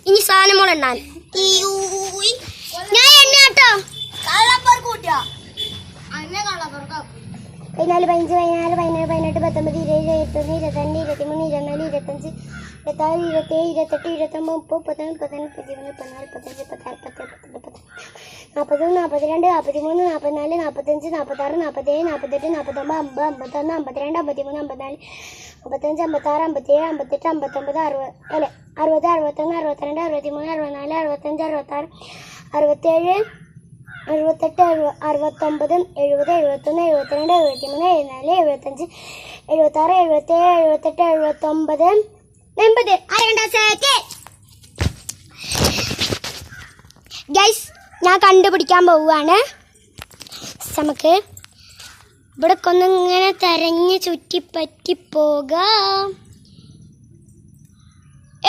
ഇനി സാധനം മോളെ എണ്ണാൻ ഞാൻ എണ്ണ കേട്ടോ. 14, 15, 16, 17, 18, 19, 20, 21, 22, 23, 24, 25, 26, 27, 28, 29, 30, 31, 32, 34, 35, 40, 42, 43, 44, 45, 46, 47, 48, 49, 50, 51, 52, 53, 54, 55, 56, 57, 58, 59, 60, 61, 62, 63, 64, 65, 66, 67, 68, 69, 70, ഗൈസ് ഞാൻ കണ്ടുപിടിക്കാൻ പോവുകയാണ്. നമുക്ക് ഇവിടെ കൊന്നിങ്ങനെ തെരഞ്ഞ് ചുറ്റിപ്പറ്റി പോകാം.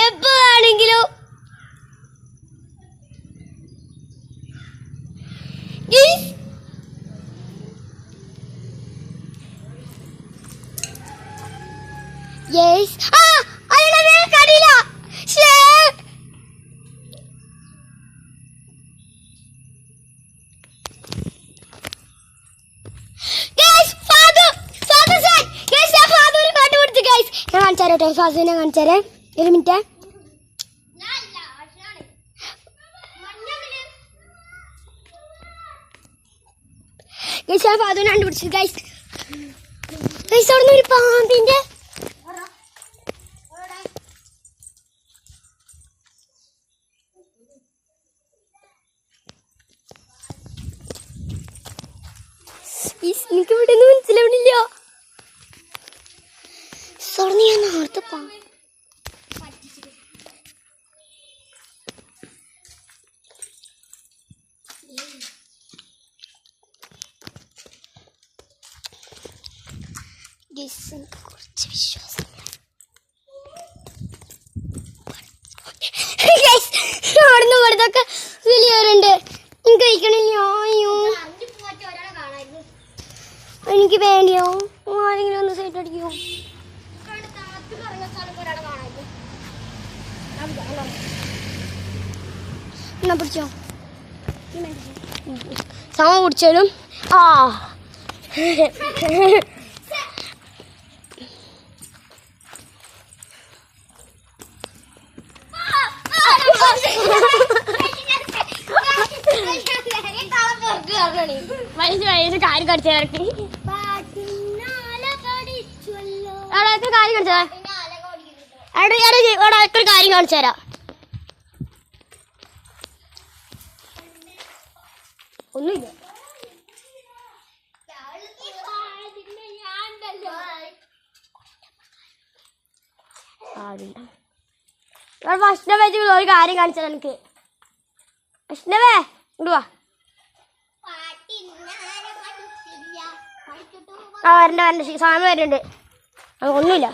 എപ്പോഴാണെങ്കിലും കടിയില്ല. ഞാൻ കാണിച്ചാലോ ഫാദുവിനെ കാണിച്ചാലേ. ഒരു മിനിറ്റ്. ഗൈസ് ഞാൻ ഫാദുവിനെ കണ്ടുപിടിച്ചു. ഗൈസ് ഗൈസ് അവിടെ നിന്ന് ഒരു പാമ്പിന്റെ എനിക്ക് ഇവിടെ ഒന്നും മനസ്സിലാവണില്ല. സ്വർണ്ണ ഞാൻ നേരത്തെ കുറച്ച് വിശ്വാസം അവിടുന്ന് ഇവിടുത്തൊക്കെ വലിയവരുണ്ട്. എനിക്ക് കഴിക്കണില്ല. എനിക്ക് വേണ്ടിയോ ആരെങ്കിലും ഒന്ന് സൈഡ് അടിക്കുമോ? എന്നാ പിടിച്ചോ സമ കുടിച്ചാലും. ആ വയസ്സ് കാര്യം കടിച്ചു കാര്യം കാണിച്ചാ ഒരു കാര്യം കാണിച്ചു തരാം. ഒന്നുമില്ല. വൈഷ്ണവേ ഒരു കാര്യം കാണിച്ചാൽ എനിക്ക്. വൈഷ്ണവേ ഇങ്ങോട്ട് വാ. വരണ്ട സാധനം വരുന്നുണ്ട്. ഒന്നുമില്ല.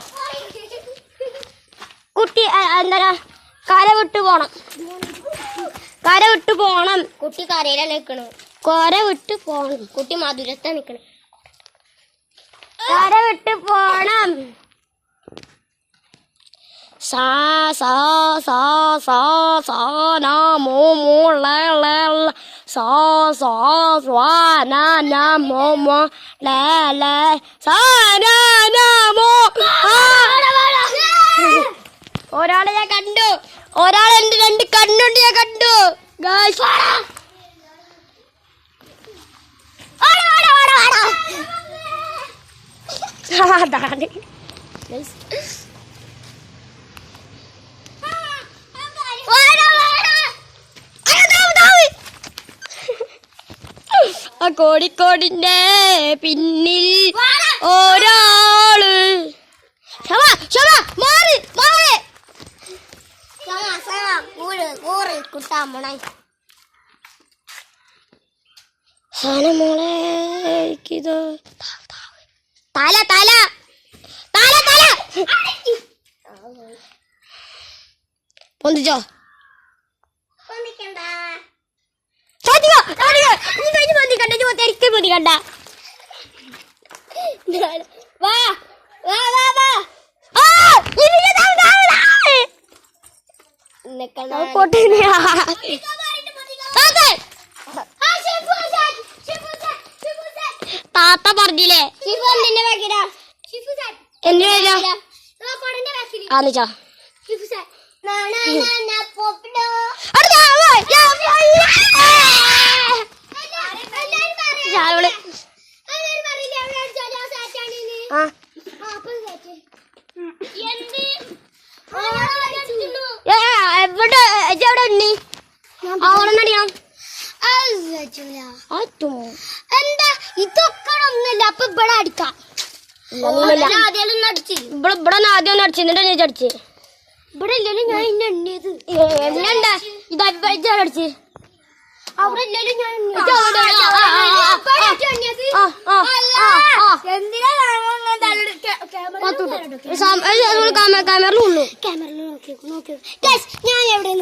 കുട്ടി എന്താ കര വിട്ടു പോണം. കര വിട്ടു പോണം. കുട്ടി കരയിലാണ് നിൽക്കണത്. കര വിട്ടു പോണം. കുട്ടി മധുരത്താണ് നിൽക്കണത്. കര വിട്ടു പോണം. സാ സാ സാ സാ സാ നാ മോ മോ ല ല സാ സാ സ്വാ നാ നാ മോ മോ ല ല സാ നാ നാ മോ. ഒരാളെ ഞാൻ കണ്ടു. ഒരാളെ എന്റെ 2 കണ്ണുണ്ട് ഞാൻ കണ്ടു. അതാണ് ആ കോഴിക്കോടിന്റെ പിന്നിൽ ഒരാള്. മോളെ എനിക്കിത് തല തല തല തല പൊന്തിച്ചോ. പൊന്തിക്കണ്ട. വാ വാ വാ വാ. താത്ത പറഞ്ഞില്ലേ എന്തിനാ ആന്നിച്ചാ എവിടെ എവിടെ ഉണ്ണി അവളെന്നടിയാ എന്താ ഇതൊക്കെ ഒന്നുമില്ല അപ്പൊ ഇവിടെ അടിക്കാം ഇവിടെ ആദ്യം ഒന്ന് അടിച്ചു എന്നിട്ട് ഞാൻ അടിച്ച് ഇവിടെ ഇല്ലല്ലോ ഞാൻ ഇന്നെ എണ്ണിയത് എന്നുണ്ട് ഇതാ അടിച്ച് അവിടെ ഇല്ലല്ലോ ഞാൻ ക്യാമറയിലുള്ളൂ ക്യാമറയിൽ നോക്കി ഞാൻ എവിടെ